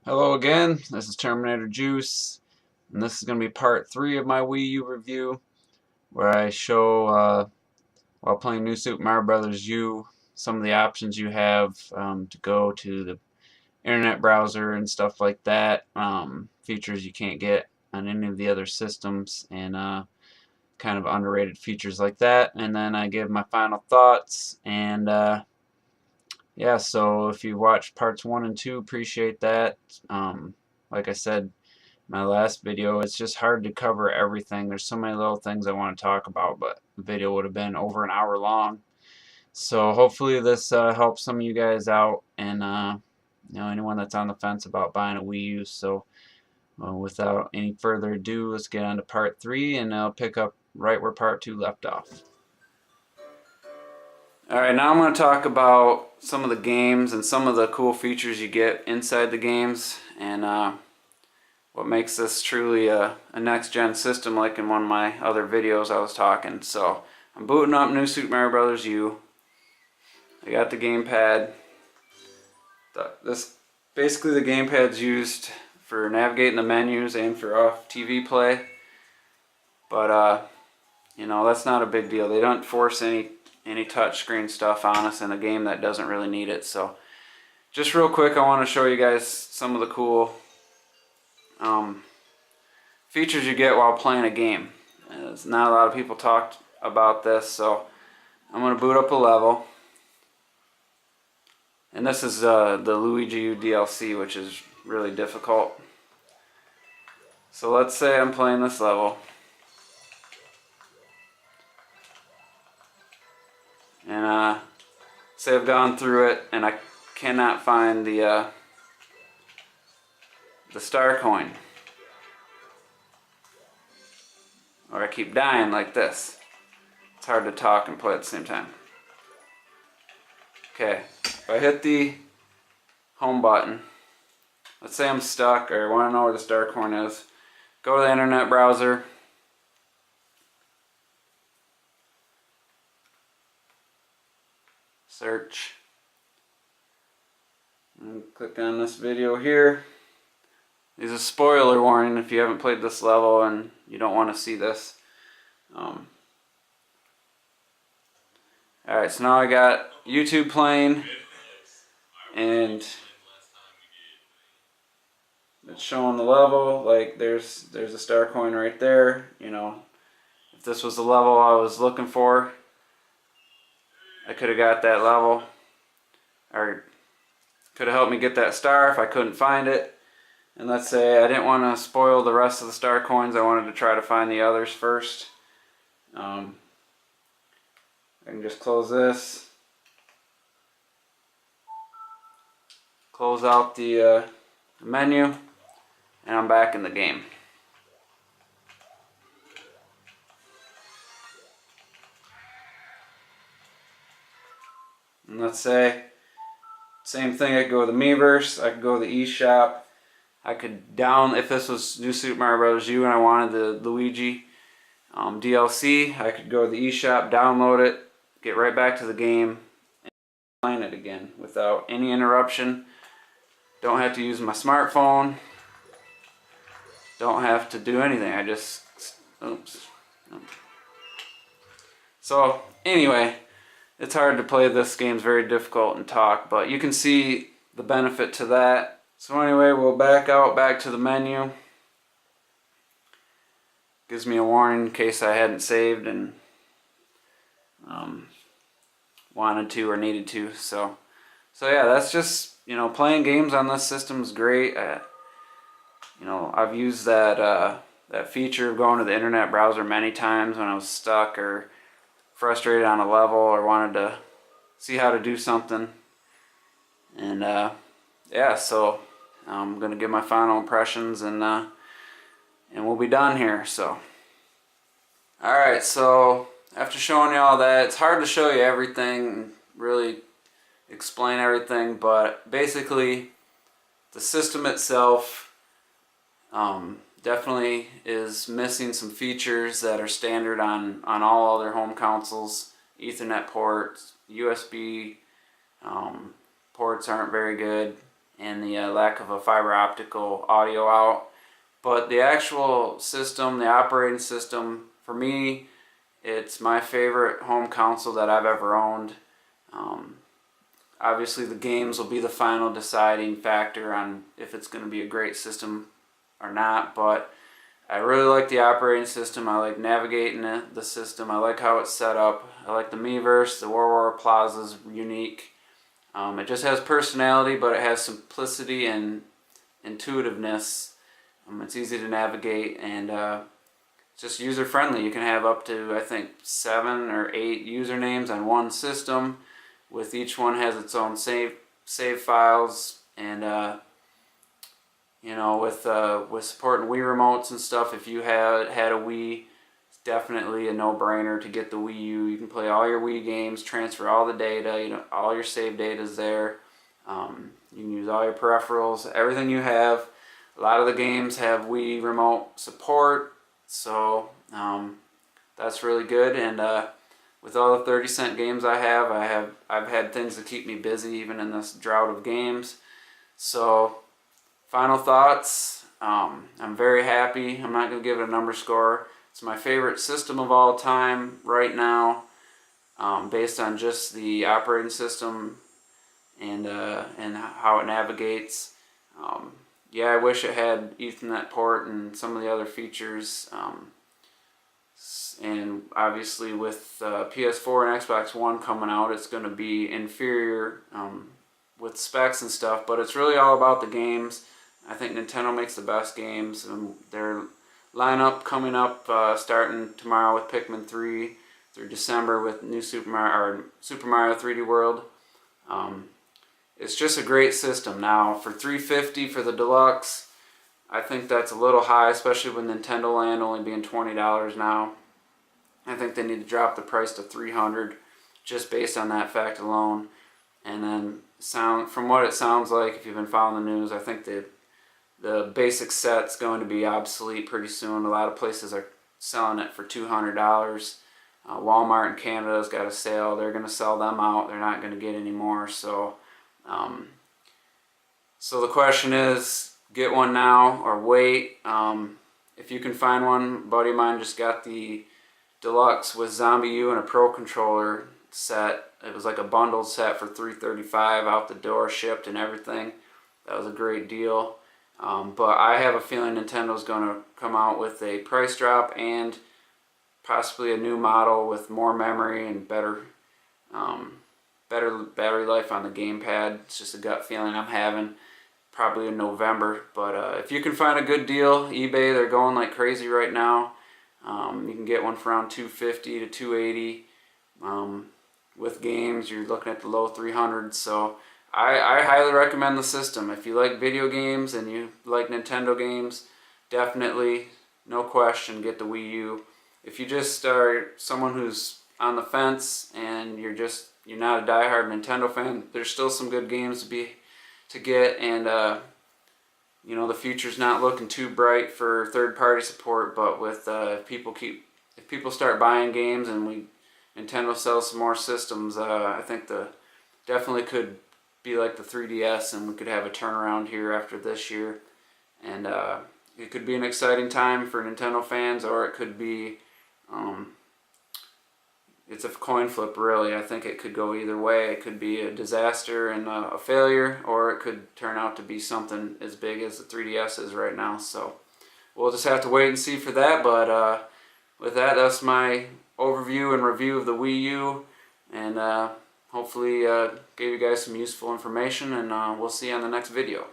Hello again, this is Terminator Juice, and this is going to be part 3 of my Wii U review, where I show, while playing New Super Mario Bros. U, some of the options you have to go to the internet browser and stuff like that, features you can't get on any of the other systems, and kind of underrated features like that, and then I give my final thoughts, and yeah, so if you watched parts 1 and 2, appreciate that. Like I said, my last video, it's just hard to cover everything. There's so many little things I want to talk about, but the video would have been over an hour long. So hopefully this helps some of you guys out, and anyone that's on the fence about buying a Wii U. So without any further ado, let's get on to part 3, and I'll pick up right where part 2 left off. Alright, now I'm going to talk about some of the games and some of the cool features you get inside the games, and what makes this truly a next-gen system, like in one of my other videos I was talking. So I'm booting up New Super Mario Bros. U. I got the gamepad. Basically the gamepad's used for navigating the menus and for off TV play. But that's not a big deal. They don't force any touchscreen stuff on us in a game that doesn't really need it. So just real quick, I want to show you guys some of the cool features you get while playing a game. There's not a lot of people talked about this, so I'm going to boot up a level. And this is the Luigi U DLC, which is really difficult. So let's say I'm playing this level. And say I've gone through it and I cannot find the star coin. Or I keep dying like this. It's hard to talk and play at the same time. Okay, if I hit the home button, let's say I'm stuck or want to know where the star coin is, go to the internet browser, search, and click on this video here. There's a spoiler warning if you haven't played this level and you don't want to see this. Alright, so now I got YouTube playing, and it's showing the level. Like there's a star coin right there. If this was the level I was looking for, I could have got that level, or could have helped me get that star if I couldn't find it. And let's say I didn't want to spoil the rest of the star coins, I wanted to try to find the others first. I can just close this, close out the menu, and I'm back in the game. And let's say, same thing, I could go to the Miiverse, I could go to the eShop, I could if this was New Super Mario Bros. U and I wanted the Luigi DLC, I could go to the eShop, download it, get right back to the game, and playing it again without any interruption. Don't have to use my smartphone, don't have to do anything. I just, oops. So anyway, it's hard to play this game, it's very difficult and talk, but you can see the benefit to that. So anyway, we'll back to the menu. Gives me a warning in case I hadn't saved and wanted to or needed to. So yeah, that's just, playing games on this system is great. I've used that feature of going to the internet browser many times when I was stuck or frustrated on a level or wanted to see how to do something. And yeah, so I'm gonna give my final impressions, and we'll be done here. So alright, so after showing you all that, it's hard to show you everything, really explain everything, but basically the system itself definitely is missing some features that are standard on all other home consoles. Ethernet ports, USB ports aren't very good, and the lack of a fiber optical audio out. But the actual system, the operating system, for me, it's my favorite home console that I've ever owned. Obviously the games will be the final deciding factor on if it's going to be a great system or not, but I really like the operating system. I like navigating the system. I like how it's set up. I like the Miiverse. The War Plaza is unique. It just has personality, but it has simplicity and intuitiveness. It's easy to navigate, and it's just user friendly. You can have up to, I think, 7 or 8 usernames on one system, with each one has its own save files, and you know, with supporting Wii remotes and stuff, if you had a Wii, it's definitely a no-brainer to get the Wii U. You can play all your Wii games, transfer all the data, you know, all your save data is there. You can use all your peripherals, everything you have. A lot of the games have Wii remote support, so that's really good. And with all the 30-cent games I've had things to keep me busy even in this drought of games. So final thoughts, I'm very happy. I'm not going to give it a number score. It's my favorite system of all time right now, based on just the operating system and how it navigates. Yeah, I wish it had Ethernet port and some of the other features. And obviously with PS4 and Xbox One coming out, it's going to be inferior with specs and stuff, but it's really all about the games. I think Nintendo makes the best games, and their lineup coming up starting tomorrow with Pikmin 3 through December with new Super Mario 3D World. It's just a great system. Now for $350 for the deluxe, I think that's a little high, especially with Nintendo Land only being $20 now. I think they need to drop the price to $300 just based on that fact alone. And then from what it sounds like, if you've been following the news, I think the basic set's going to be obsolete pretty soon. A lot of places are selling it for $200. Walmart in Canada's got a sale. They're going to sell them out. They're not going to get any more. So the question is, get one now or wait. If you can find one, a buddy of mine just got the deluxe with Zombie U and a Pro Controller set. It was like a bundled set for $335 out the door, shipped and everything. That was a great deal. But I have a feeling Nintendo's going to come out with a price drop and possibly a new model with more memory and better battery life on the gamepad. It's just a gut feeling I'm having, probably in November. But if you can find a good deal, eBay, they're going like crazy right now. You can get one for around $250 to $280. With games, you're looking at the low 300s. So I highly recommend the system. If you like video games and you like Nintendo games, definitely, no question, get the Wii U. If you just are someone who's on the fence and you're not a diehard Nintendo fan, there's still some good games to get, and you know, the future's not looking too bright for third-party support. But with if people start buying games and Nintendo sells some more systems, I think definitely could be like the 3DS, and we could have a turnaround here after this year. And it could be an exciting time for Nintendo fans, or it could be it's a coin flip, really. I think it could go either way. It could be a disaster and a failure, or it could turn out to be something as big as the 3DS is right now. So we'll just have to wait and see for that. But with that, that's my overview and review of the Wii U, and hopefully gave you guys some useful information, and we'll see you on the next video.